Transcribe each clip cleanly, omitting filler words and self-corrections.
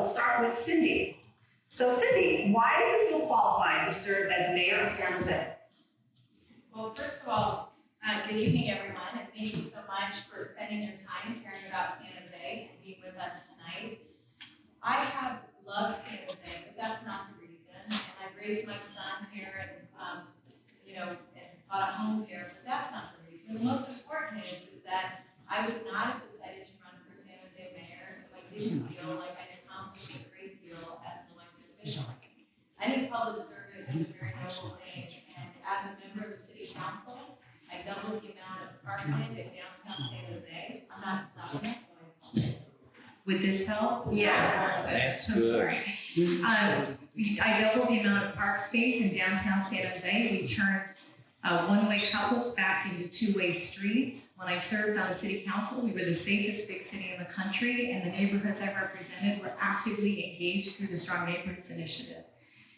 we'll start with Cindy. So Cindy, why do you feel qualified to serve as mayor of San Jose? Well, first of all, good evening, everyone, and thank you so much for spending your time hearing about San Jose and being with us tonight. I have loved San Jose, but that's not the reason. And I've raised my son here and, and bought a home here, but that's not the reason. The most important is that I would not have decided to run for San Jose mayor if I didn't feel like I'd accomplished a great deal as an elected official. I think public service is a very noble thing, and as a member of the city council, I doubled the amount of parkland at downtown San Jose. I'm not loving it. Would this help? Yeah. That's so good. Sorry. I doubled the amount of park space in downtown San Jose. We turned one-way couples back into two-way streets. When I served on the city council, we were the safest big city in the country, and the neighborhoods I represented were actively engaged through the Strong Neighborhoods Initiative.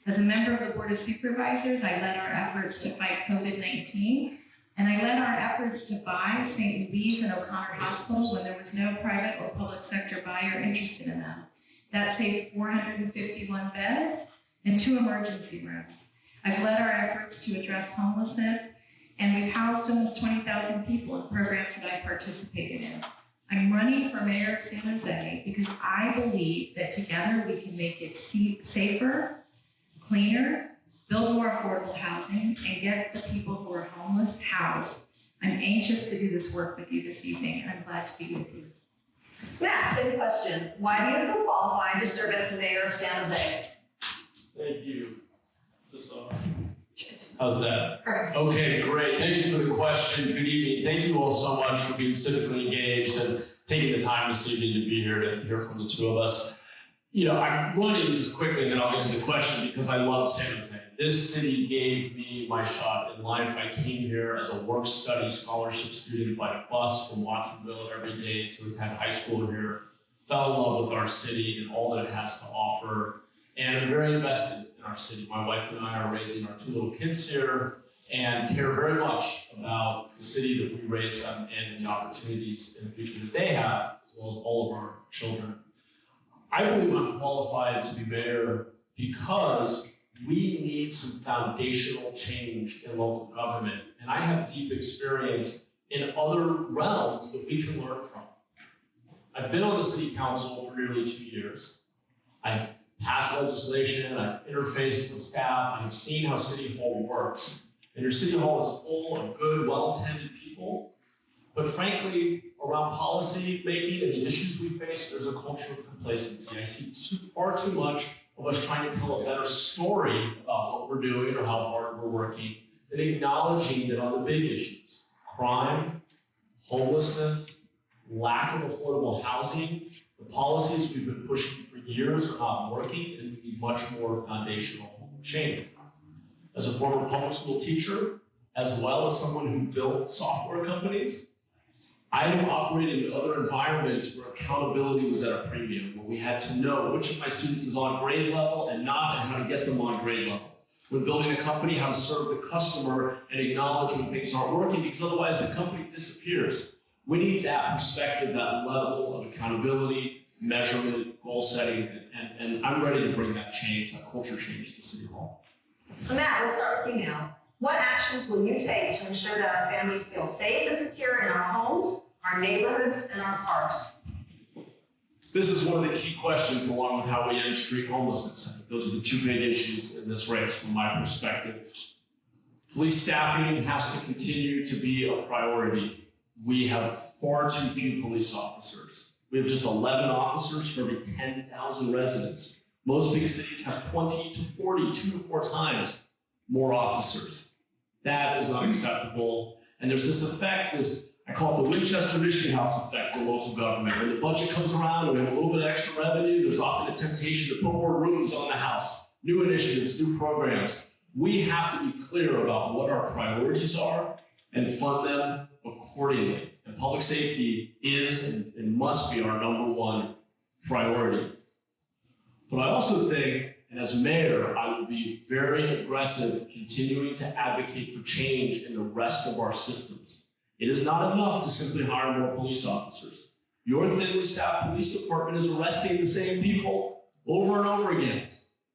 As a member of the Board of Supervisors, I led our efforts to fight COVID-19, and I led our efforts to buy St. Louis and O'Connor Hospital when there was no private or public sector buyer interested in them. That saved 451 beds and 2 emergency rooms. I've led our efforts to address homelessness, and we've housed almost 20,000 people in programs that I participated in. I'm running for mayor of San Jose because I believe that together we can make it safer, cleaner, build more affordable housing, and get the people who are homeless housed. I'm anxious to do this work with you this evening, and I'm glad to be with you. Matt, same question. Why do you feel qualified to serve as the mayor of San Jose? Thank you. How's that? Perfect. Okay, great. Thank you for the question. Good evening. Thank you all so much for being civically engaged and taking the time this evening to be here to hear from the two of us. I'm running this quickly and then I'll get to the question because I love San Jose. This city gave me my shot in life. I came here as a work-study scholarship student by bus from Watsonville every day to attend high school here. Fell in love with our city and all that it has to offer. And I'm very invested in our city. My wife and I are raising our 2 little kids here and care very much about the city that we raise them and the opportunities in the future that they have, as well as all of our children. I believe I'm qualified to be mayor because we need some foundational change in local government. And I have deep experience in other realms that we can learn from. I've been on the city council for nearly 2 years. I've passed legislation, I've interfaced with staff, I've seen how City Hall works. And your City Hall is full of good, well-intended people. But frankly, around policy making and the issues we face, there's a culture of complacency. I see far too much of us trying to tell a better story about what we're doing or how hard we're working than acknowledging that on the big issues, crime, homelessness, lack of affordable housing, the policies we've been pushing for years are not working, and we need much more foundational change. As a former public school teacher, as well as someone who built software companies, I have operated in other environments where accountability was at a premium, where we had to know which of my students is on grade level and not, and how to get them on grade level. When building a company, how to serve the customer and acknowledge when things aren't working, because otherwise the company disappears. We need that perspective, that level of accountability, measurement, goal setting, and I'm ready to bring that change, that culture change to City Hall. So Matt, let's start with you now. What actions will you take to ensure that our families feel safe and secure in our homes, our neighborhoods, and our parks? This is one of the key questions along with how we end street homelessness. I think those are the 2 big issues in this race from my perspective. Police staffing has to continue to be a priority. We have far too few police officers. We have just 11 officers for every 10,000 residents. Most big cities have 20 to 40, 2 to 4 times more officers. That is unacceptable. And there's this effect, I call it the Winchester Mission House effect in local government. When the budget comes around and we have a little bit of extra revenue, there's often a temptation to put more rooms on the house, new initiatives, new programs. We have to be clear about what our priorities are and fund them accordingly. And public safety is and must be our number 1 priority. But I also think, and as mayor, I will be very aggressive in continuing to advocate for change in the rest of our systems. It is not enough to simply hire more police officers. Your thinly staffed police department is arresting the same people Over and over again,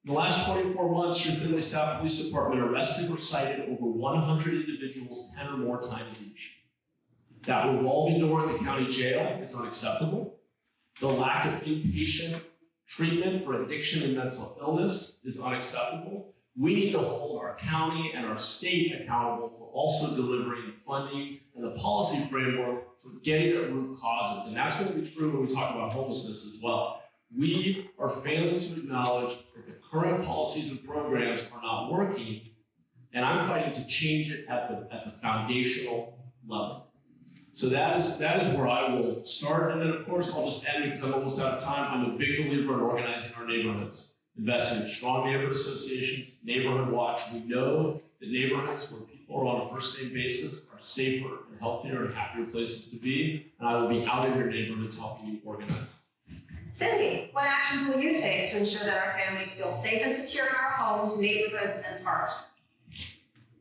in the last 24 months, your Findlay Staff Police Department arrested or cited over 100 individuals 10 or more times each. That revolving door at the county jail is unacceptable. The lack of inpatient treatment for addiction and mental illness is unacceptable. We need to hold our county and our state accountable for also delivering the funding and the policy framework for getting at root causes. And that's going to be true when we talk about homelessness as well. We are failing to acknowledge that the current policies and programs are not working, and I'm fighting to change it at the foundational level. So that is where I will start, and then of course I'll just end because I'm almost out of time. I'm a big believer in organizing our neighborhoods, investing in strong neighborhood associations, neighborhood watch. We know that neighborhoods where people are on a first name basis are safer and healthier and happier places to be, and I will be out in your neighborhoods helping you organize. Cindy, what actions will you take to ensure that our families feel safe and secure in our homes, neighborhoods, and parks?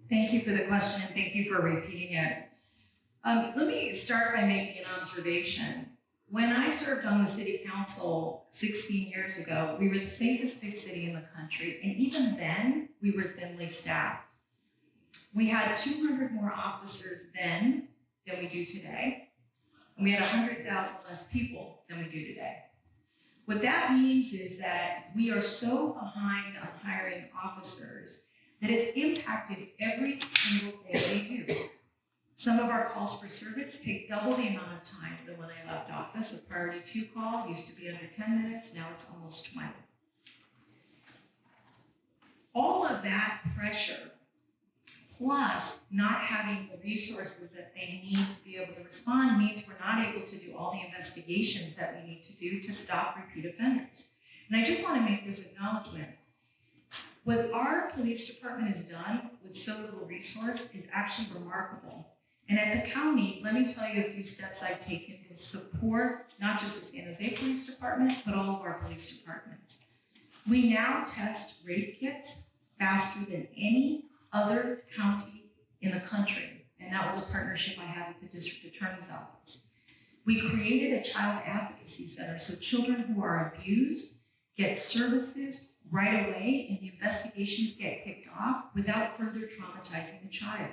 Thank you for the question, and thank you for repeating it. Let me start by making an observation. When I served on the city council 16 years ago, we were the safest big city in the country, and even then, we were thinly staffed. We had 200 more officers then than we do today, and we had 100,000 less people than we do today. What that means is that we are so behind on hiring officers that it's impacted every single day we do. Some of our calls for service take double the amount of time than when I left office. A priority 2 call used to be under 10 minutes, now it's almost 20. All of that pressure, plus not having the resources that they need to be able to respond, means we're not able to do all the investigations that we need to do to stop repeat offenders. And I just want to make this acknowledgement. What our police department has done with so little resource is actually remarkable. And at the county, let me tell you a few steps I've taken to support not just the San Jose Police Department, but all of our police departments. We now test rape kits faster than any other county in the country. And that was a partnership I had with the district attorney's office. We created a child advocacy center so children who are abused get services right away and the investigations get kicked off without further traumatizing the child.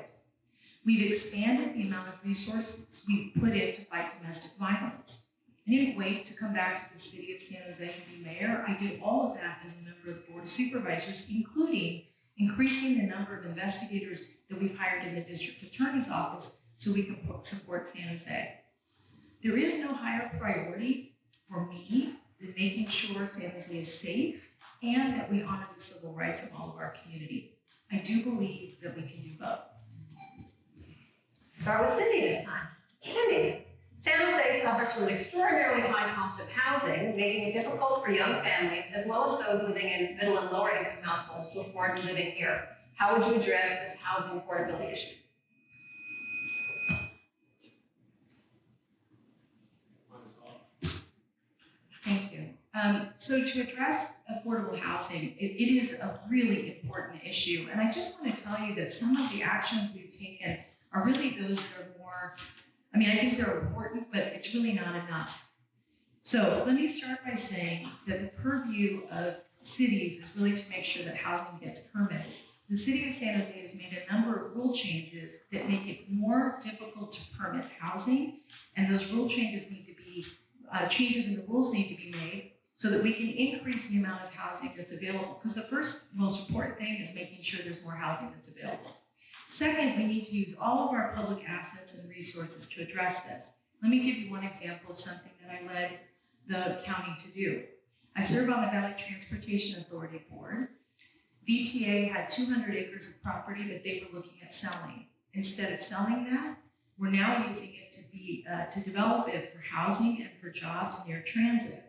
We've expanded the amount of resources we put in to fight domestic violence. I didn't wait to come back to the city of San Jose and be mayor. I did all of that as a member of the Board of Supervisors, including increasing the number of investigators that we've hired in the district attorney's office so we can support San Jose. There is no higher priority for me than making sure San Jose is safe and that we honor the civil rights of all of our community. I do believe that we can do both. Start with Cindy this time. Cindy, San Jose suffers from an extraordinarily high cost of housing, making it difficult for young families as well as those living in middle and lower income households to afford living here. How would you address this housing affordability issue? Thank you. So to address affordable housing, it is a really important issue. And I just want to tell you that some of the actions we've taken are really those that are more, I think they're important, but it's really not enough. So let me start by saying that the purview of cities is really to make sure that housing gets permitted. The city of San Jose has made a number of rule changes that make it more difficult to permit housing, and those rule changes need to be, changes in the rules need to be made so that we can increase the amount of housing that's available. Because the first most important thing is making sure there's more housing that's available. Second, we need to use all of our public assets and resources to address this. Let me give you one example of something that I led the county to do. I serve on the Valley Transportation Authority Board. VTA had 200 acres of property that they were looking at selling. Instead of selling that, we're now using it to develop it for housing and for jobs near transit.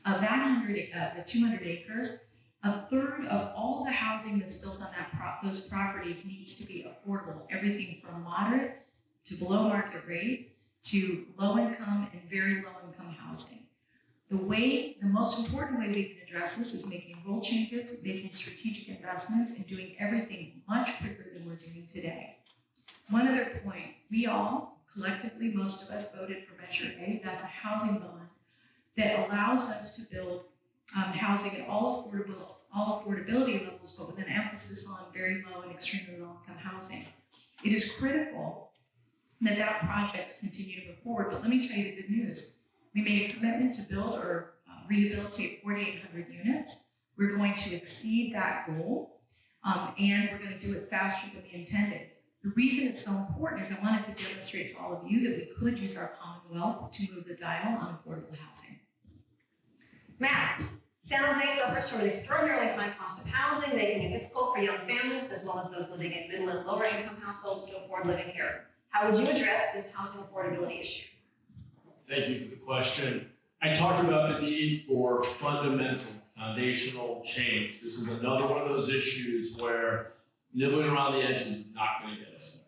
Of that the 200 acres, a third of all the housing that's built on those properties needs to be affordable. Everything from moderate to below market rate to low income and very low income housing. The most important way we can address this is making rule changes, making strategic investments, and doing everything much quicker than we're doing today. One other point, we all, collectively, most of us voted for Measure A. That's a housing bond that allows us to build housing at all affordability levels, but with an emphasis on very low and extremely low income housing. It is critical that that project continue to move forward. But let me tell you the good news. We made a commitment to build or rehabilitate 4,800 units. We're going to exceed that goal, and we're going to do it faster than we intended. The reason it's so important is I wanted to demonstrate to all of you that we could use our Commonwealth to move the dial on affordable housing. Matt, San Jose suffers from an extraordinarily high cost of housing, making it difficult for young families as well as those living in middle and lower income households to afford living here. How would you address this housing affordability issue? Thank you for the question. I talked about the need for fundamental, foundational change. This is another one of those issues where nibbling around the edges is not going to get us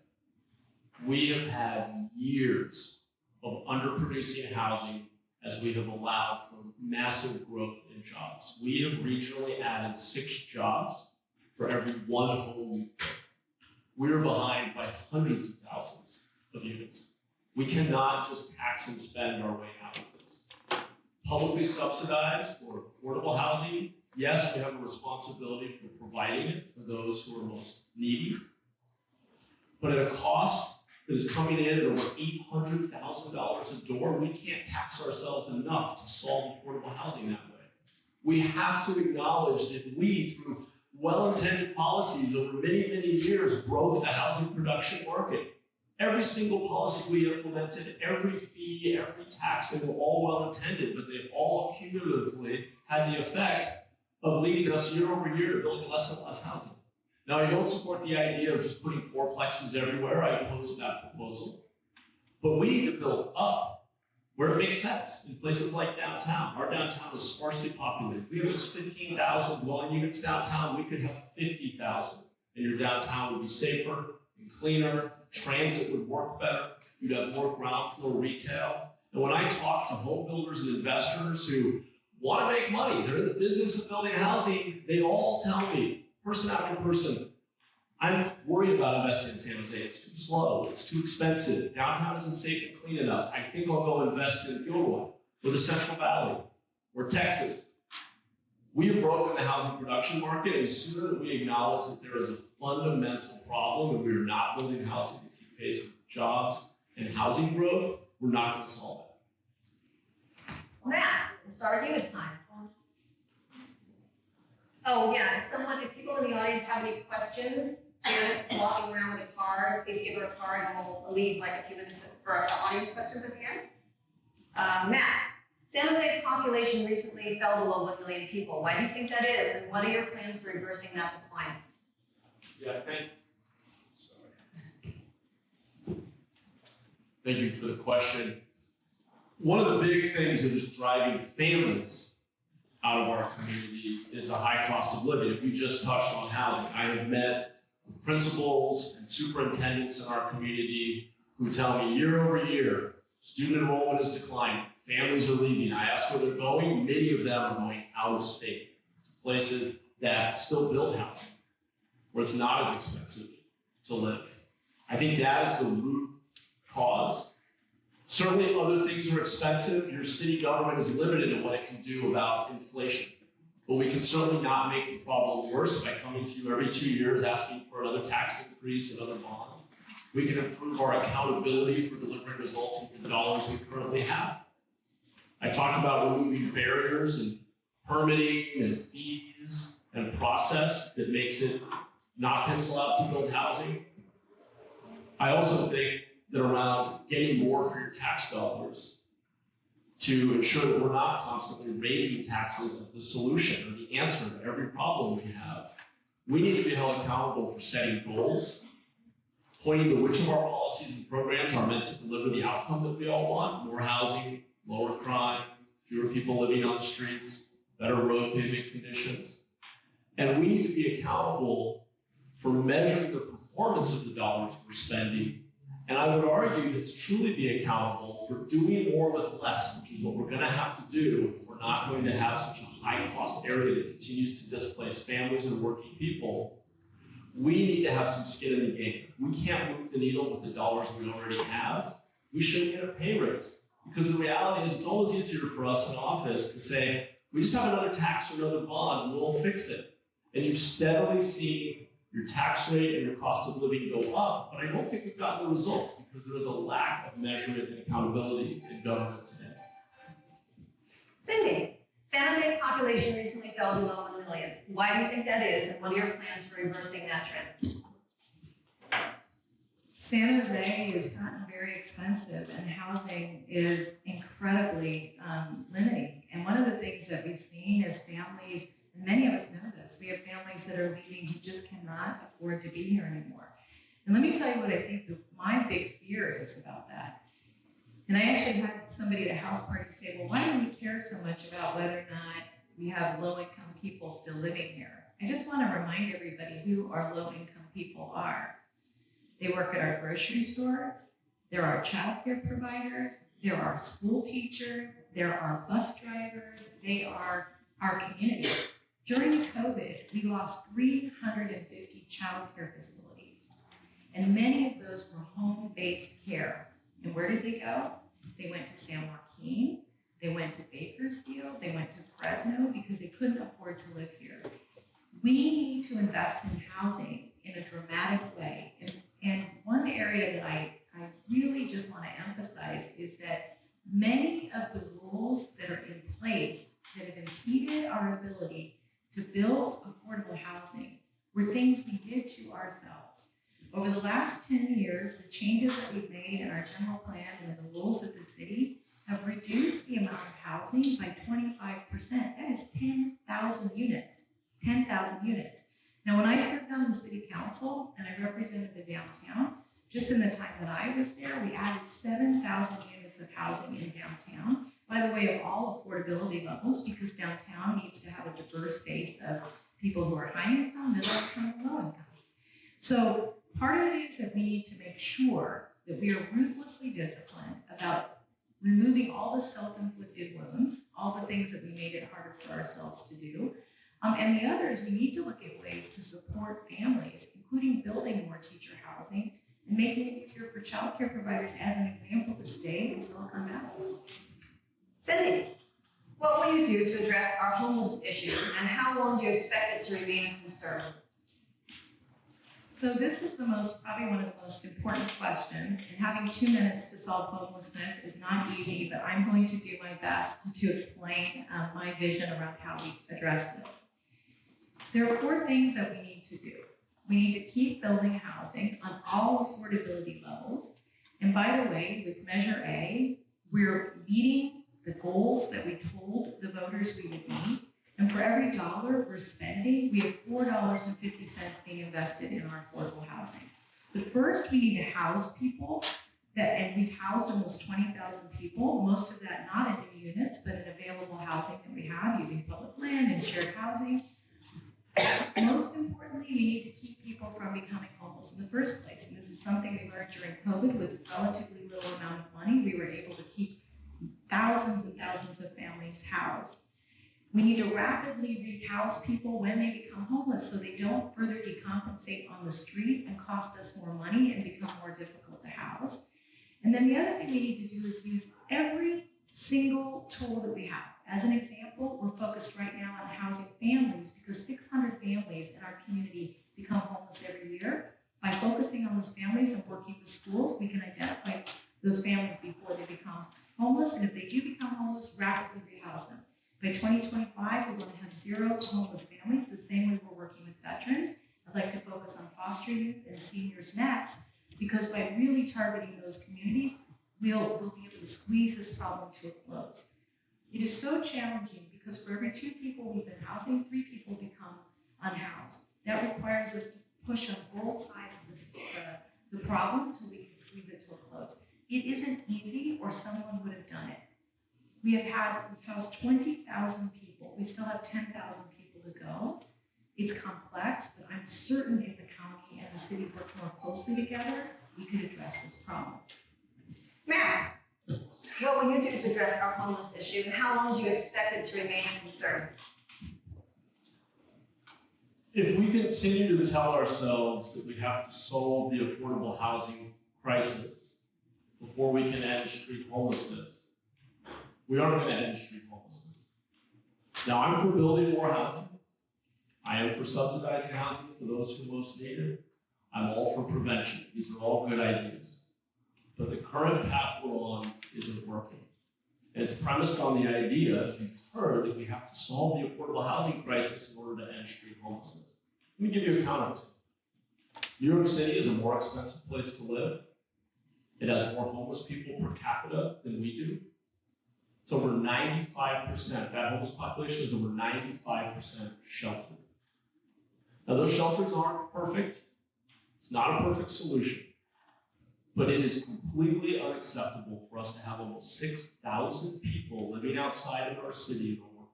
there. We have had years of underproducing housing as we have allowed for massive growth in jobs. We have regionally added 6 jobs for every 1 home we've built. We're behind by hundreds of thousands of units. We cannot just tax and spend our way out of this. Publicly subsidized or affordable housing, yes, we have a responsibility for providing it for those who are most needy, but at a cost that is coming in at over $800,000 a door, we can't tax ourselves enough to solve affordable housing that way. We have to acknowledge that we, through well-intended policies over many, many years, broke the housing production market. Every single policy we implemented, every fee, every tax, they were all well-intended, but they all cumulatively had the effect of leading us year over year to building less and less housing. Now, I don't support the idea of just putting fourplexes everywhere. I oppose that proposal. But we need to build up where it makes sense in places like downtown. Our downtown is sparsely populated. We have just 15,000 dwelling units downtown. We could have 50,000, and your downtown would be safer and cleaner. Transit would work better. You'd have more ground floor retail. And when I talk to home builders and investors who want to make money, they're in the business of building housing, they all tell me, person after person, I'm worried about investing in San Jose. It's too slow. It's too expensive. Downtown isn't safe and clean enough. I think I'll go invest in Gilroy or the Central Valley or Texas. We have broken the housing production market, and sooner that we acknowledge that there is a fundamental problem and we are not building housing to keep pace with jobs and housing growth, we're not going to solve it. Matt, we'll start with you this time. Oh yeah, if people in the audience have any questions, Janet's walking around with a card. Please give her a card and we'll leave like a few minutes for audience questions at the end. Matt, San Jose's population recently fell below 1 million people. Why do you think that is, and what are your plans for reversing that decline? Yeah, thank you for the question. One of the big things that is driving families out of our community is the high cost of living. We just touched on housing. I have met with principals and superintendents in our community who tell me year over year, student enrollment is declining, families are leaving. I ask where they're going. Many of them are going out of state, to places that still build housing, where it's not as expensive to live. I think that is the root cause. Certainly other things are expensive. Your city government is limited in what it can do about inflation. But we can certainly not make the problem worse by coming to you every 2 years asking for another tax increase, another bond. We can improve our accountability for delivering results with the dollars we currently have. I talked about removing barriers and permitting and fees and process that makes it not pencil out to build housing. I also think that around getting more for your tax dollars to ensure that we're not constantly raising taxes as the solution or the answer to every problem we have. We need to be held accountable for setting goals, pointing to which of our policies and programs are meant to deliver the outcome that we all want: more housing, lower crime, fewer people living on the streets, better road pavement conditions. And we need to be accountable for measuring the performance of the dollars we're spending. And I would argue that to truly be accountable for doing more with less, which is what we're going to have to do if we're not going to have such a high-cost area that continues to displace families and working people, we need to have some skin in the game. If we can't move the needle with the dollars we already have, we shouldn't get a pay raise. Because the reality is it's always easier for us in office to say, if We just have another tax or another bond, and we'll fix it. And you've steadily seen your tax rate and your cost of living go up, but I don't think we've gotten the results because there is a lack of measurement and accountability in government today. Cindy, San Jose's population recently fell below 1 million. Why do you think that is, and what are your plans for reversing that trend? San Jose has gotten very expensive and housing is incredibly limiting. And one of the things that we've seen is families, and many of us know this, we have families that are leaving who just cannot afford to be here anymore. And let me tell you what I think my big fear is about that. And I actually had somebody at a house party say, well, why do we care so much about whether or not we have low-income people still living here? I just want to remind everybody who our low-income people are. They work at our grocery stores, there are childcare providers, there are school teachers, there are bus drivers, they are our community. During COVID, we lost 350 childcare facilities, and many of those were home-based care. And where did they go? They went to San Joaquin, they went to Bakersfield, they went to Fresno because they couldn't afford to live here. We need to invest in housing in a dramatic way. And one area that I really just want to emphasize is that many of the rules that are in place that have impeded our ability to build affordable housing were things we did to ourselves. Over the last 10 years, the changes that we've made in our general plan and in the rules of the city have reduced the amount of housing by 25%. That is 10,000 units. 10,000 units. Now, when I served on the city council and I represented the downtown, just in the time that I was there, we added 7,000 units of housing in downtown. By the way, of all affordability levels, because downtown needs to have a diverse base of people who are high income, middle income, and low income. So part of it is that we need to make sure that we are ruthlessly disciplined about removing all the self-inflicted wounds, all the things that we made it harder for ourselves to do. And the other is we need to look at ways to support families, including building more teacher housing and making it easier for childcare providers, as an example, to stay in Silicon Valley. Cindy, what will you do to address our homeless issue, and how long do you expect it to remain a concern? So this is probably one of the most important questions, and having 2 minutes to solve homelessness is not easy, but I'm going to do my best to explain my vision around how we address this. There are 4 things that we need to do. We need to keep building housing on all affordability levels. And by the way, with Measure A, we're meeting the goals that we told the voters we would meet. And for every dollar we're spending, we have $4.50 being invested in our affordable housing. But first, we need to house people, and we've housed almost 20,000 people, most of that not in new units, but in available housing that we have using public land and shared housing. Most importantly, we need to keep people from becoming homeless in the first place. And this is something we learned during COVID. With relatively little amount of money, we were able to keep thousands and thousands of families housed. We need to rapidly rehouse people when they become homeless so they don't further decompensate on the street and cost us more money and become more difficult to house. And then the other thing we need to do is use every single tool that we have. As an example, we're focused right now on housing families because 600 families in our community become homeless every year. By focusing on those families and working with schools, we can identify those families before they become homeless, and if they do become homeless, rapidly rehouse them. By 2025, we're going to have 0 homeless families, the same way we're working with veterans. I'd like to focus on foster youth and seniors next, because by really targeting those communities, we'll be able to squeeze this problem to a close. It is so challenging because for every 2 people we've been housing, 3 people become unhoused. That requires us to push on both sides of the problem until we can squeeze it to a close. It isn't easy, or someone would have done it. We've housed 20,000 people. We still have 10,000 people to go. It's complex, but I'm certain if the county and the city work more closely together, we could address this problem. Mahan, what will you do to address our homeless issue, and how long do you expect it to remain a concern? If we continue to tell ourselves that we have to solve the affordable housing crisis before we can end street homelessness, we aren't going to end street homelessness. Now, I'm for building more housing. I am for subsidizing housing for those who most need it. I'm all for prevention. These are all good ideas. But the current path we're on isn't working. And it's premised on the idea, as you just heard, that we have to solve the affordable housing crisis in order to end street homelessness. Let me give you a counterexample. New York City is a more expensive place to live. It has more homeless people per capita than we do. It's over 95%, that homeless population is over 95% sheltered. Now, those shelters aren't perfect. It's not a perfect solution. But it is completely unacceptable for us to have almost 6,000 people living outside of our city in over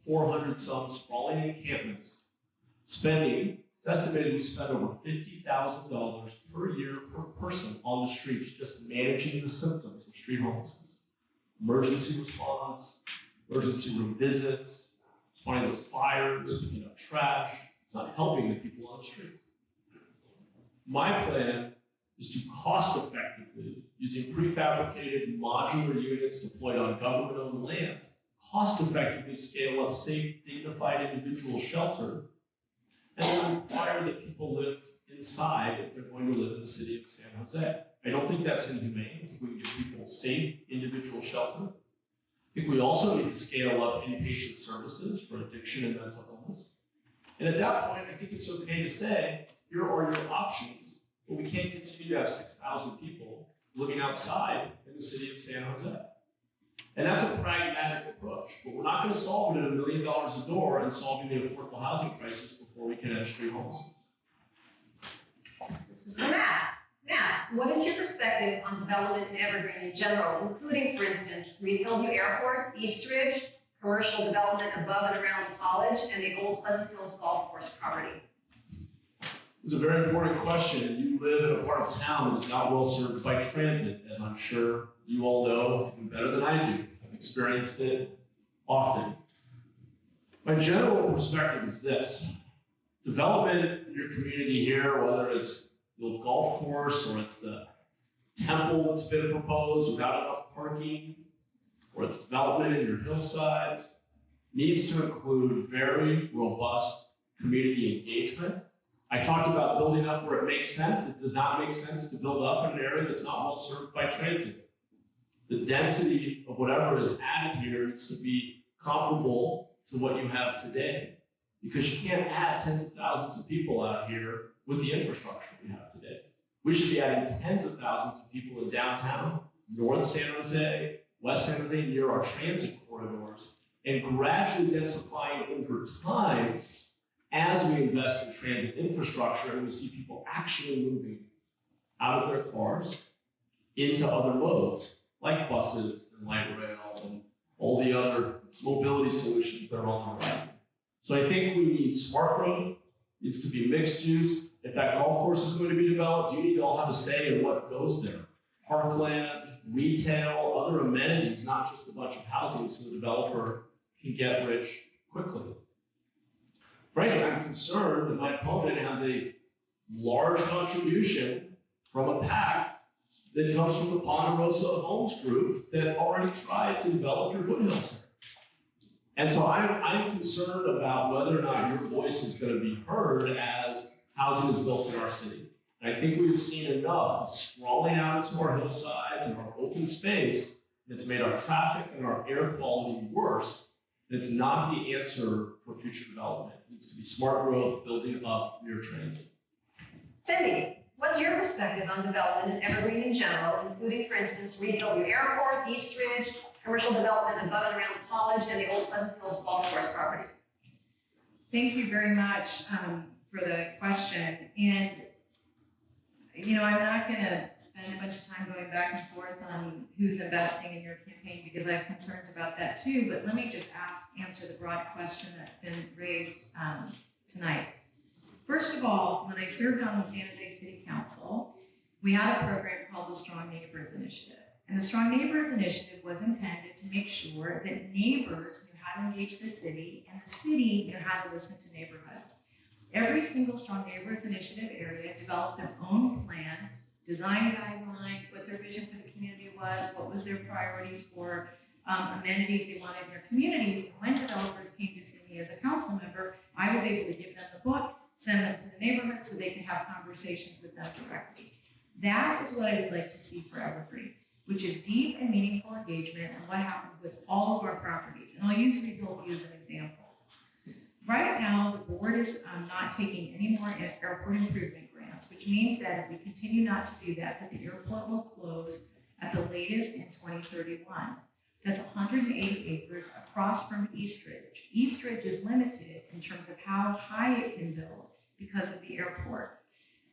400 some sprawling encampments, spending, it's estimated we spend over $50,000 per year per person on the streets just managing the symptoms of street homelessness. Emergency response, emergency room visits, responding to those fires, picking up trash. It's not helping the people on the streets. My plan is to cost effectively, using prefabricated modular units deployed on government-owned land, cost effectively scale up safe, dignified individual shelter, and then require that people live inside if they're going to live in the city of San Jose. I don't think that's inhumane. I think we can give people safe individual shelter. I think we also need to scale up inpatient services for addiction and mental illness. And at that point, I think it's okay to say, here are your options. But we can't continue to have 6,000 people living outside in the city of San Jose. And that's a pragmatic approach. But we're not going to solve it at $1 million a door and solving the affordable housing crisis before we can end street homelessness. This is for Matt. Matt, what is your perspective on development in Evergreen in general, including, for instance, Reed Hillview Airport, East Ridge, commercial development above and around the college, and the old Pleasant Hills Golf Course property? It's a very important question. You live in a part of town that is not well served by transit, as I'm sure you all know even better than I do. I've experienced it often. My general perspective is this. Development in your community here, whether it's the golf course or it's the temple that's been proposed without enough parking, or it's development in your hillsides, needs to include very robust community engagement. I talked about building up where it makes sense. It does not make sense to build up in an area that's not well served by transit. The density of whatever is added here needs to be comparable to what you have today, because you can't add tens of thousands of people out here with the infrastructure we have today. We should be adding tens of thousands of people in downtown, North San Jose, West San Jose, near our transit corridors, and gradually densifying over time as we invest in transit infrastructure and we see people actually moving out of their cars into other modes, like buses and light rail and all the other mobility solutions that are on the horizon. So I think we need smart growth. It needs to be mixed use. If that golf course is going to be developed, you need to all have a say in what goes there. Parkland, retail, other amenities, not just a bunch of housing so the developer can get rich quickly. Frankly, I'm concerned that my opponent has a large contribution from a PAC that comes from the Ponderosa Homes Group that already tried to develop your foothills here. And so I'm concerned about whether or not your voice is going to be heard as housing is built in our city. And I think we've seen enough of sprawling out into our hillsides and our open space that's made our traffic and our air quality worse. It's not the answer for future development. It needs to be smart growth, building up near transit. Cindy, what's your perspective on development in Evergreen in general, including, for instance, Reed Hillview Airport, East Ridge, commercial development above and around the college, and the old Pleasant Hills Golf Course property? Thank you very much for the question. And, I'm not going to spend a bunch of time going back and forth on who's investing in your campaign because I have concerns about that too. But let me just answer the broad question that's been raised tonight. First of all, when I served on the San Jose City Council, we had a program called the Strong Neighborhoods Initiative. And the Strong Neighborhoods Initiative was intended to make sure that neighbors knew how to engage the city and the city knew how to listen to neighborhoods. Every single Strong Neighborhoods Initiative area developed their own plan, design guidelines, what their vision for the community was, what was their priorities for amenities they wanted in their communities. And when developers came to see me as a council member, I was able to give them the book, send them to the neighborhood so they could have conversations with them directly. That is what I would like to see for Evergreen, which is deep and meaningful engagement and what happens with all of our properties. And I'll use Reed Hillview as an example. Right now, the board is not taking any more airport improvement grants, which means that if we continue not to do that, that the airport will close at the latest in 2031. That's 180 acres across from Eastridge. Eastridge is limited in terms of how high it can build because of the airport.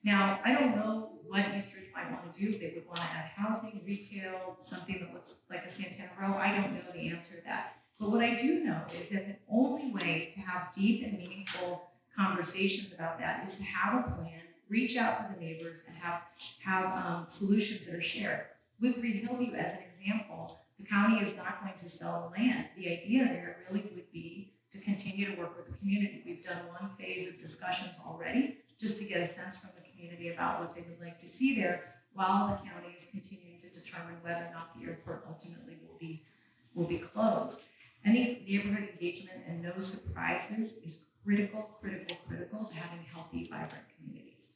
Now, I don't know what Eastridge might want to do, if they would want to add housing, retail, something that looks like a Santana Row. I don't know the answer to that. But what I do know is that the only way to have deep and meaningful conversations about that is to have a plan, reach out to the neighbors, and have solutions that are shared. With Reed Hillview as an example, the county is not going to sell the land. The idea there really would be to continue to work with the community. We've done one phase of discussions already, just to get a sense from the community about what they would like to see there, while the county is continuing to determine whether or not the airport ultimately will be closed. I think neighborhood engagement and no surprises is critical to having healthy, vibrant communities.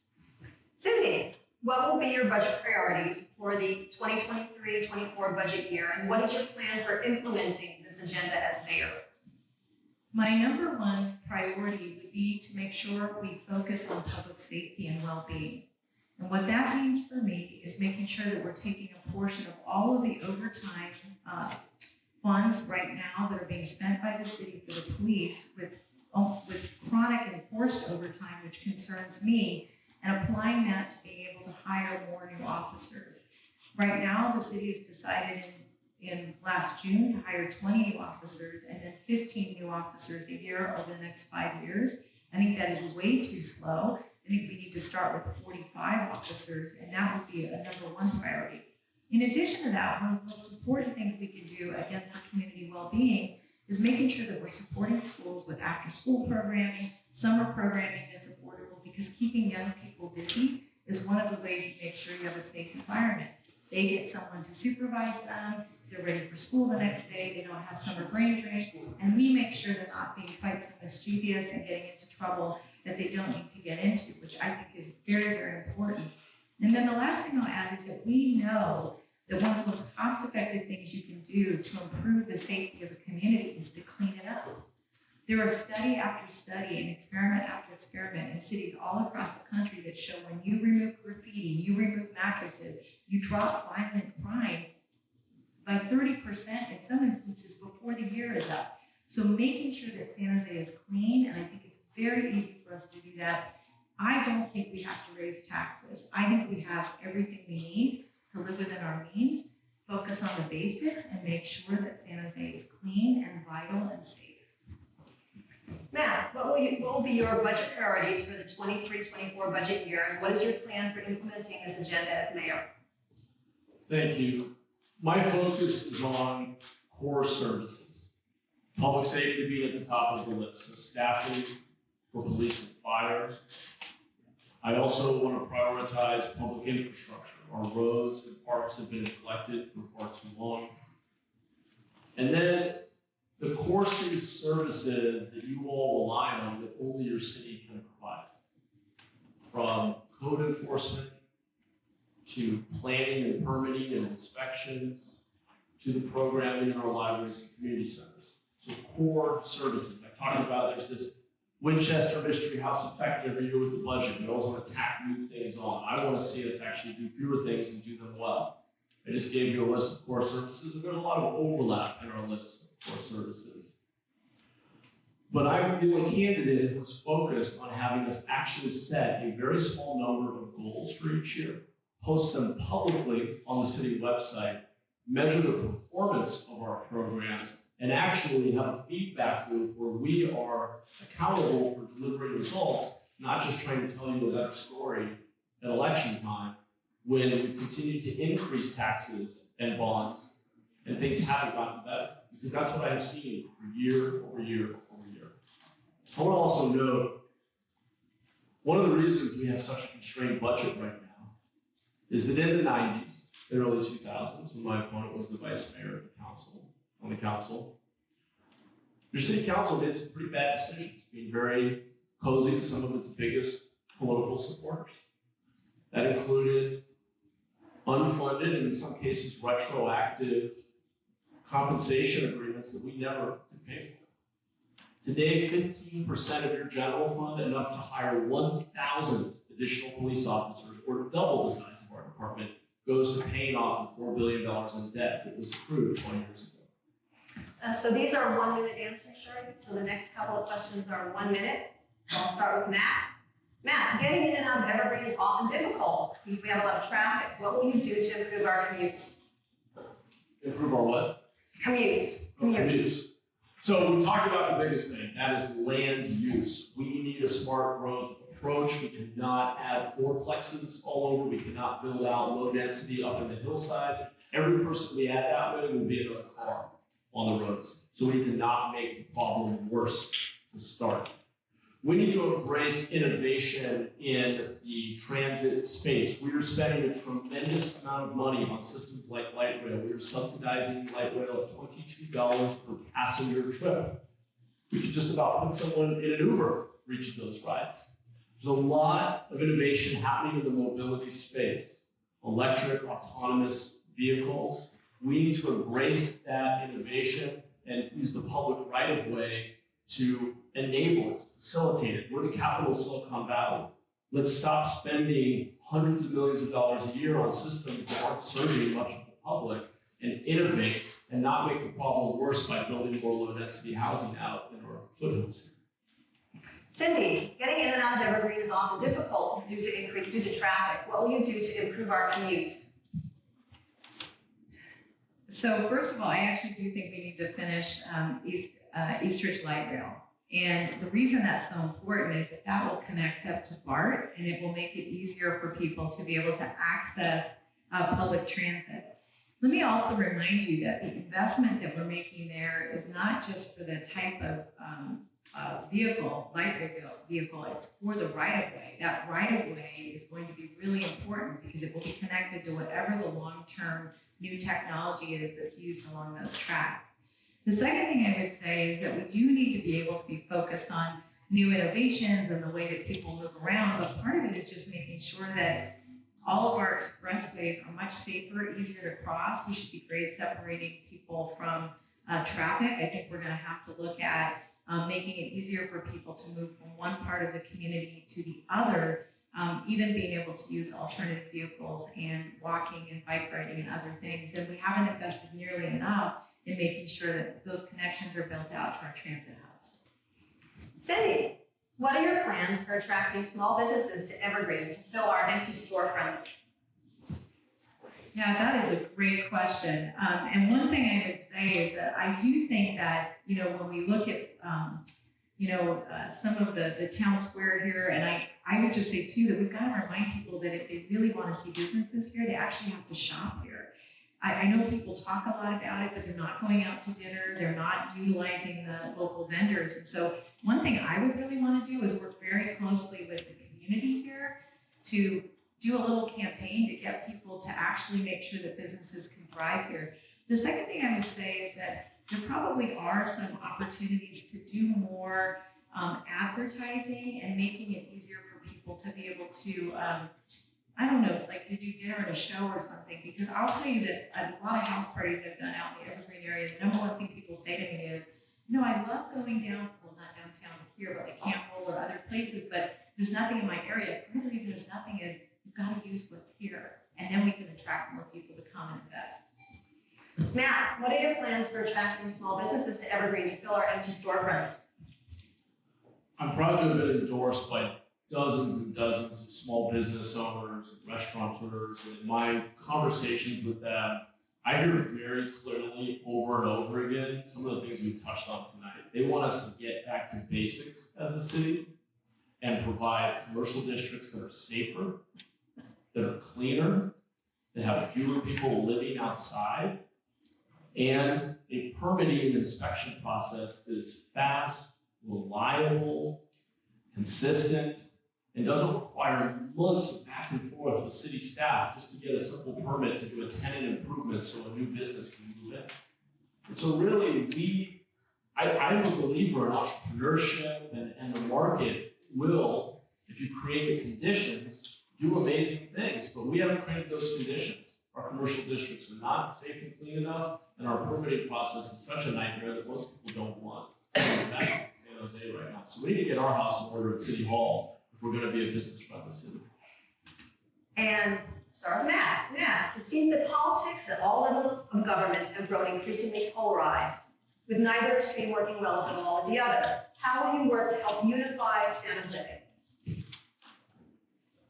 Cindy, what will be your budget priorities for the 2023-24 budget year, and what is your plan for implementing this agenda as mayor? My number one priority would be to make sure we focus on public safety and well-being. And what that means for me is making sure that we're taking a portion of all of the overtime funds right now that are being spent by the city for the police with chronic and forced overtime, which concerns me, and applying that to being able to hire more new officers. Right now, the city has decided in last June to hire 20 new officers and then 15 new officers a year over the next 5 years. I think that is way too slow. I think we need to start with 45 officers, and that would be a number one priority. In addition to that, one of the most important things we can do, again, for community well-being is making sure that we're supporting schools with after-school programming, summer programming that's affordable, because keeping young people busy is one of the ways you make sure you have a safe environment. They get someone to supervise them, they're ready for school the next day, they don't have summer brain drain, and we make sure they're not being quite so mischievous and getting into trouble that they don't need to get into, which I think is very, very important. And then the last thing I'll add is that we know that one of the most cost-effective things you can do to improve the safety of a community is to clean it up. There are study after study and experiment after experiment in cities all across the country that show when you remove graffiti, you remove mattresses, you drop violent crime by 30% in some instances before the year is up. So making sure that San Jose is clean, and I think it's very easy for us to do that. I don't think we have to raise taxes. I think we have everything we need to live within our means, focus on the basics, and make sure that San Jose is clean and vital and safe. Matt, what will be your budget priorities for the 23-24 budget year, and what is your plan for implementing this agenda as mayor? Thank you. My focus is on core services. Public safety being at the top of the list, so staffing for police and fire. I also want to prioritize public infrastructure. Our roads and parks have been neglected for far too long. And then the core city services that you all rely on that only your city can provide. From code enforcement to planning and permitting and inspections to the programming in our libraries and community centers. So core services. I talked about there's this Winchester Mystery House effect every year with the budget. We always want to tack new things on. I want to see us actually do fewer things and do them well. I just gave you a list of core services, and there's a lot of overlap in our list of core services. But I'm the only candidate who was focused on having us actually set a very small number of goals for each year, post them publicly on the city website, measure the performance of our programs, and actually have a feedback loop where we are accountable for delivering results, not just trying to tell you a better story at election time when we've continued to increase taxes and bonds and things haven't gotten better. Because that's what I have seen for year over year over year. I want to also note, one of the reasons we have such a constrained budget right now is that in the 90s, the early 2000s, when my opponent was the vice mayor of the council, on the council. Your city council made some pretty bad decisions, being very cozy to some of its biggest political supporters. That included unfunded and in some cases retroactive compensation agreements that we never could pay for. Today, 15% of your general fund, enough to hire 1,000 additional police officers, or double the size of our department, goes to paying off $4 billion in debt that was accrued 20 years ago. So these are 1 minute answers, Sherry. So the next couple of questions are 1 minute. So I'll start with Matt. Matt, getting in and out of Evergreen is often difficult because we have a lot of traffic. What will you do to improve our commutes? Improve our what? Commutes. So we talked about the biggest thing, that is land use. We need a smart growth approach. We cannot add fourplexes all over. We cannot build out low density up in the hillsides. Every person we add that way will be another car on the roads. So we need to not make the problem worse to start. We need to embrace innovation in the transit space. We are spending a tremendous amount of money on systems like light rail. We are subsidizing light rail at $22 per passenger trip. We could just about put someone in an Uber reaching those rides. There's a lot of innovation happening in the mobility space. Electric, autonomous vehicles. We need to embrace that innovation and use the public right-of-way to enable it, to facilitate it. We're the capital of Silicon Valley. Let's stop spending hundreds of millions of dollars a year on systems that aren't serving much of the public and innovate and not make the problem worse by building more low-density housing out in our foothills. Cindy, getting in and out of Evergreen is often difficult due to traffic. What will you do to improve our commutes? So first of all, I actually do think we need to finish East Ridge Light Rail. And the reason that's so important is that will connect up to BART, and it will make it easier for people to be able to access public transit. Let me also remind you that the investment that we're making there is not just for the type of vehicle, light rail vehicle, it's for the right-of-way. That right-of-way is going to be really important because it will be connected to whatever the long-term new technology is that's used along those tracks. The second thing I would say is that we do need to be able to be focused on new innovations and the way that people move around, but part of it is just making sure that all of our expressways are much safer, easier to cross. We should be great separating people from traffic. I think we're going to have to look at making it easier for people to move from one part of the community to the other, even being able to use alternative vehicles and walking and bike riding and other things. And we haven't invested nearly enough in making sure that those connections are built out to our transit hubs. Cindy, what are your plans for attracting small businesses to Evergreen to fill our empty storefronts? Yeah, that is a great question. And one thing I would say is that I do think that, when we look at, some of the town square here, and I would just say too that we've got to remind people that if they really want to see businesses here, they actually have to shop here. I know people talk a lot about it, but they're not going out to dinner. They're not utilizing the local vendors. And so one thing I would really want to do is work very closely with the community here to do a little campaign to get people to actually make sure that businesses can thrive here. The second thing I would say is that there probably are some opportunities to do more advertising and making it easier for people to be able to to do dinner at a show or something, because I'll tell you that a lot of house parties I've done out in the Evergreen area, the number one thing people say to me is, I love going down, well, not downtown here, but like Campbell or other places, but there's nothing in my area. Part of the reason there's nothing is you've got to use what's here, and then we can attract more people to come and invest. Matt, what are your plans for attracting small businesses to Evergreen to fill our empty storefronts? I'm proud to have been endorsed by dozens and dozens of small business owners and restaurateurs, and in my conversations with them, I hear very clearly over and over again some of the things we've touched on tonight. They want us to get back to basics as a city and provide commercial districts that are safer, that are cleaner, that have fewer people living outside, and a permitting and inspection process that is fast, reliable, consistent, and doesn't require months of back and forth with city staff just to get a simple permit to do a tenant improvement so a new business can move in. And so really, I'm a believer in entrepreneurship and the market will, if you create the conditions, do amazing things. But we haven't created those conditions. Our commercial districts are not safe and clean enough, and our permitting process is such a nightmare that most people don't want. And that's in San Jose right now. So we need to get our house in order at City Hall if we're going to be a business-friendly city. And start with Matt. Matt, it seems that politics at all levels of government have grown increasingly polarized, with neither extreme working well at all with the other. How will you work to help unify San Jose?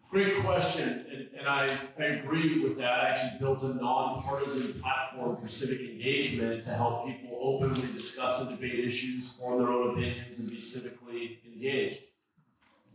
Great question, and I agree with that. I actually built a nonpartisan platform for civic engagement to help people openly discuss and debate issues, form their own opinions, and be civically engaged.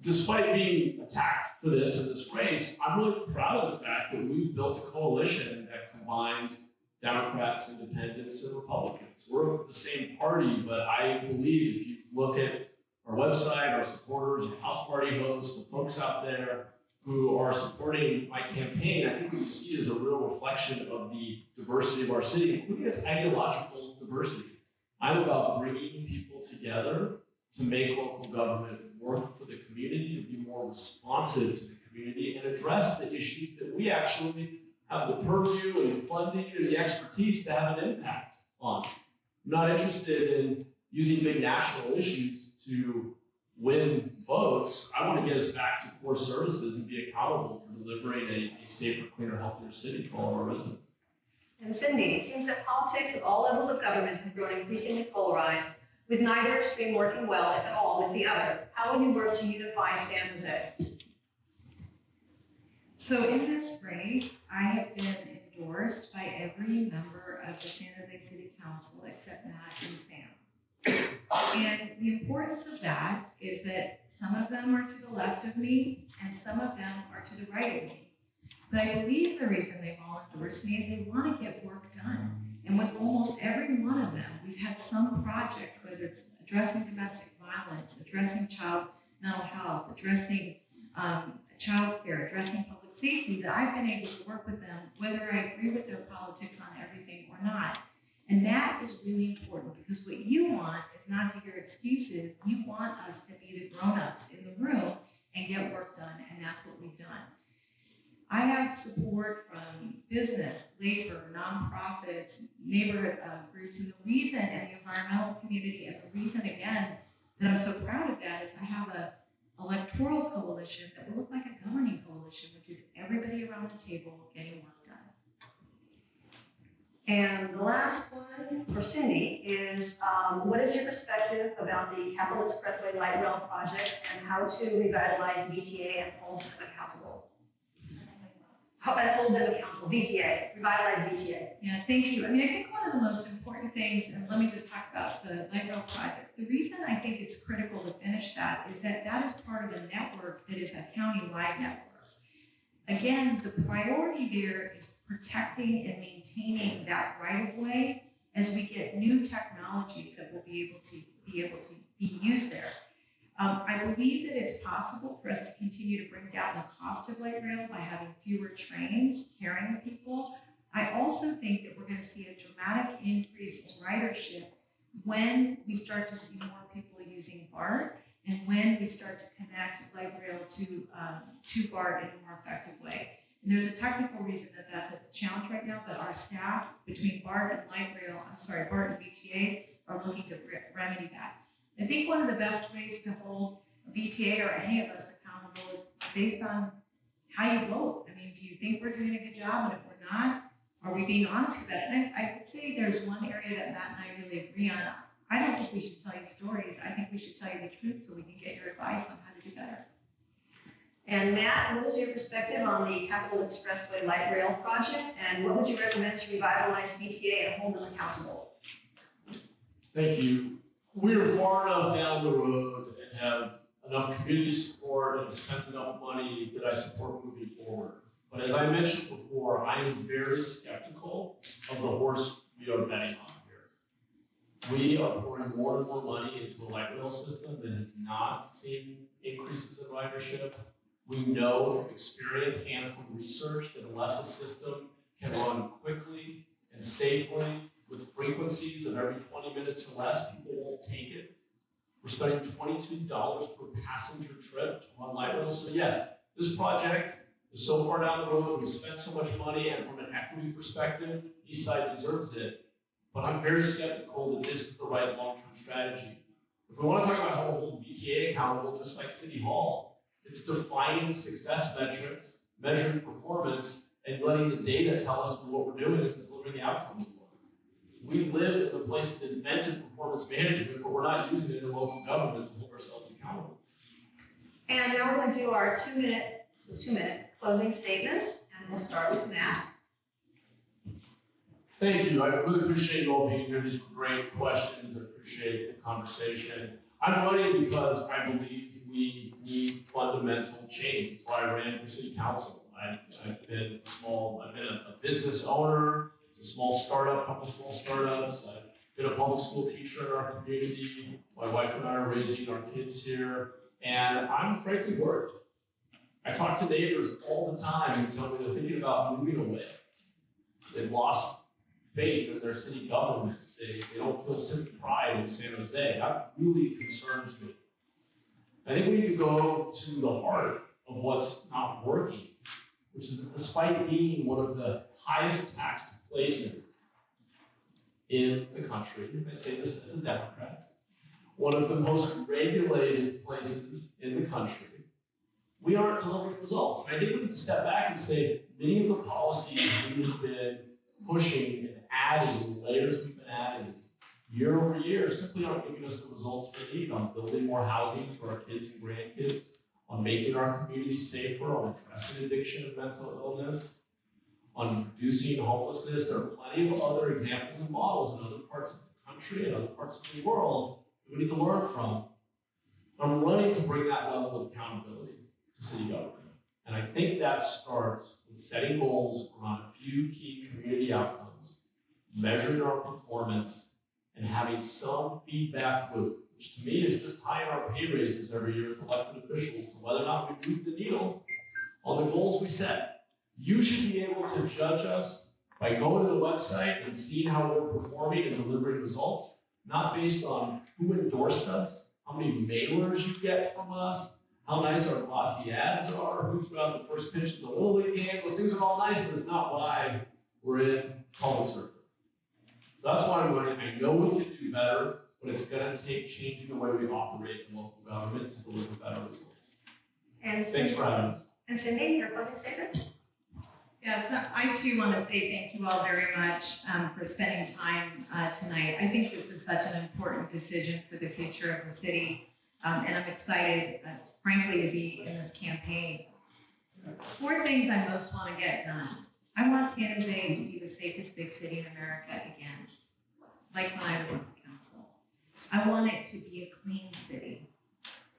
Despite being attacked for this in this race, I'm really proud of the fact that we've built a coalition that combines Democrats, Independents, and Republicans. We're the same party, but I believe if you look at our website, our supporters, our house party hosts, the folks out there who are supporting my campaign, I think what you see is a real reflection of the diversity of our city, including its ideological diversity. I'm about bringing people together to make local government work for the community, to be more responsive to the community, and address the issues that we actually have the purview and the funding and the expertise to have an impact on. I'm not interested in using big national issues to win votes. I want to get us back to core services and be accountable for delivering a safer, cleaner, healthier city for all of our residents. And Cindy, it seems that politics at all levels of government have grown increasingly polarized, with neither extreme working well, if at all, with the other. How will you work to unify San Jose? So in this race, I have been endorsed by every member of the San Jose City Council except Matt and Sam. And the importance of that is that some of them are to the left of me and some of them are to the right of me. But I believe the reason they've all endorsed me is they want to get work done. And with almost every one of them, we've had some project, whether it's addressing domestic violence, addressing child mental health, addressing child care, addressing public safety, that I've been able to work with them, whether I agree with their politics on everything or not. And that is really important because what you want is not to hear excuses. You want us to be the grown-ups in the room and get work done, and that's what we've done. I have support from business, labor, nonprofits, neighborhood groups, and the reason, and the environmental community, and the reason, again, that I'm so proud of that is I have a electoral coalition that will look like a governing coalition, which is everybody around the table getting work done. And the last one for Cindy is, what is your perspective about the Capital Expressway Light Rail project and how to revitalize VTA and hold them accountable? Hold them accountable, VTA, revitalize VTA. Yeah, thank you. I mean, I think one of the most important things, and let me just talk about the light rail project. The reason I think it's critical to finish that is that that is part of a network that is a county-wide network. Again, the priority there is protecting and maintaining that right-of-way as we get new technologies that will be able to be used there. I believe that it's possible for us to continue to bring down the cost of light rail by having fewer trains carrying people. I also think that we're going to see a dramatic increase in ridership when we start to see more people using BART and when we start to connect light rail to BART in a more effective way. And there's a technical reason that that's a challenge right now, but our staff between BART and BART and VTA are looking to remedy that. I think one of the best ways to hold VTA or any of us accountable is based on how you vote. I mean, do you think we're doing a good job? And if we're not, are we being honest about it? And I would say there's one area that Matt and I really agree on. I don't think we should tell you stories. I think we should tell you the truth so we can get your advice on how to do better. And Matt, what is your perspective on the Capital Expressway Light Rail project, and what would you recommend to revitalize VTA and hold them accountable? Thank you. We're far enough down the road and have enough community support and spent enough money that I support moving forward. But as I mentioned before, I am very skeptical of the horse we are betting on here. We are pouring more and more money into a light rail system that has not seen increases in ridership. We know from experience and from research that unless a system can run quickly and safely with frequencies of every 20 minutes or less, people won't take it. We're spending $22 per passenger trip on light rail. So yes, this project is so far down the road, we've spent so much money, and from an equity perspective, East Side deserves it. But I'm very skeptical that this is the right long-term strategy. If we want to talk about how to hold VTA accountable, just like City Hall, it's defining success metrics, measuring performance, and letting the data tell us what we're doing is delivering the outcome we want. We live in a place that invented performance management, but we're not using it in local government to hold ourselves accountable. And now we're going to do our two-minute closing statements, and we'll start with Matt. Thank you. I really appreciate you all being here. These were great questions. I appreciate the conversation. I'm running because I believe we need fundamental change. That's why I ran for city council. I've been a business owner, a small startup, couple small startups. I've been a public school teacher in our community. My wife and I are raising our kids here, and I'm frankly worried. I talk to neighbors all the time who tell me they're thinking about moving away. They've lost faith in their city government. They don't feel civic pride in San Jose. That really concerns me. I think we need to go to the heart of what's not working, which is that despite being one of the highest taxed places in the country, I say this as a Democrat, one of the most regulated places in the country, we aren't delivering results. And I think we need to step back and say many of the policies we've been pushing and adding, layers we've been adding year over year, simply aren't giving us the results we need on building more housing for our kids and grandkids, on making our community safer, on addressing addiction and mental illness, on reducing homelessness. There are plenty of other examples and models in other parts of the country and other parts of the world that we need to learn from. I'm running to bring that level of accountability to city government. And I think that starts with setting goals around a few key community outcomes, measuring our performance, and having some feedback loop, which to me is just tying our pay raises every year as elected officials to whether or not we move the needle on the goals we set. You should be able to judge us by going to the website and seeing how we're performing and delivering results, not based on who endorsed us, how many mailers you get from us, how nice our glossy ads are, who threw out the first pitch in the Little League game. Those things are all nice, but it's not why we're in public service. So that's why I'm running. I know we can do better, but it's going to take changing the way we operate in local government to deliver better results. And thanks for having us. And Cindy, your closing statement? Yeah, so I too want to say thank you all very much for spending time tonight. I think this is such an important decision for the future of the city, and I'm excited, frankly, to be in this campaign. 4 things I most want to get done. I want San Jose to be the safest big city in America again, like when I was on the council. I want it to be a clean city.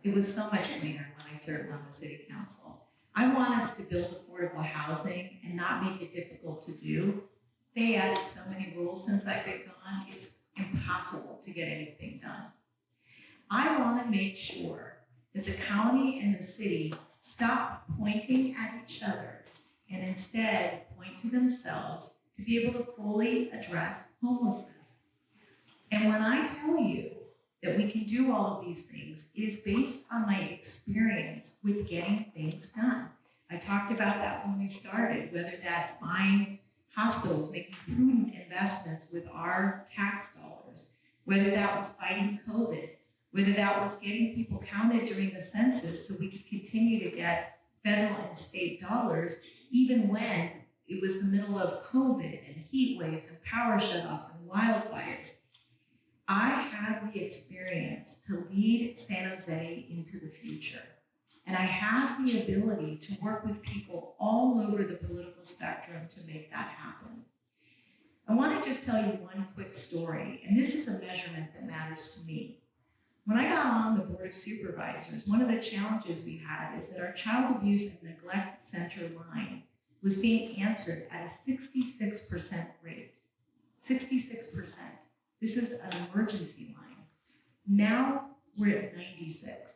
It was so much cleaner when I served on the city council. I want us to build affordable housing and not make it difficult to do. They added so many rules since I've been gone, it's impossible to get anything done. I want to make sure that the county and the city stop pointing at each other and instead point to themselves to be able to fully address homelessness. And when I tell you that we can do all of these things, it is based on my experience with getting things done. I talked about that when we started, whether that's buying hospitals, making prudent investments with our tax dollars, whether that was fighting COVID, whether that was getting people counted during the census so we could continue to get federal and state dollars, even when it was the middle of COVID and heat waves and power shutoffs and wildfires. I have the experience to lead San Jose into the future. And I have the ability to work with people all over the political spectrum to make that happen. I want to just tell you one quick story, and this is a measurement that matters to me. When I got on the Board of Supervisors, one of the challenges we had is that our child abuse and neglect center line was being answered at a 66% rate. 66%. This is an emergency line. Now we're at 96.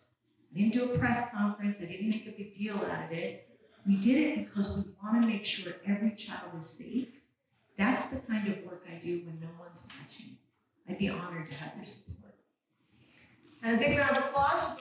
I didn't do a press conference. I didn't make a big deal out of it. We did it because we want to make sure every child is safe That's the kind of work I do when no one's watching. I'd be honored to have your support. And a big round of applause.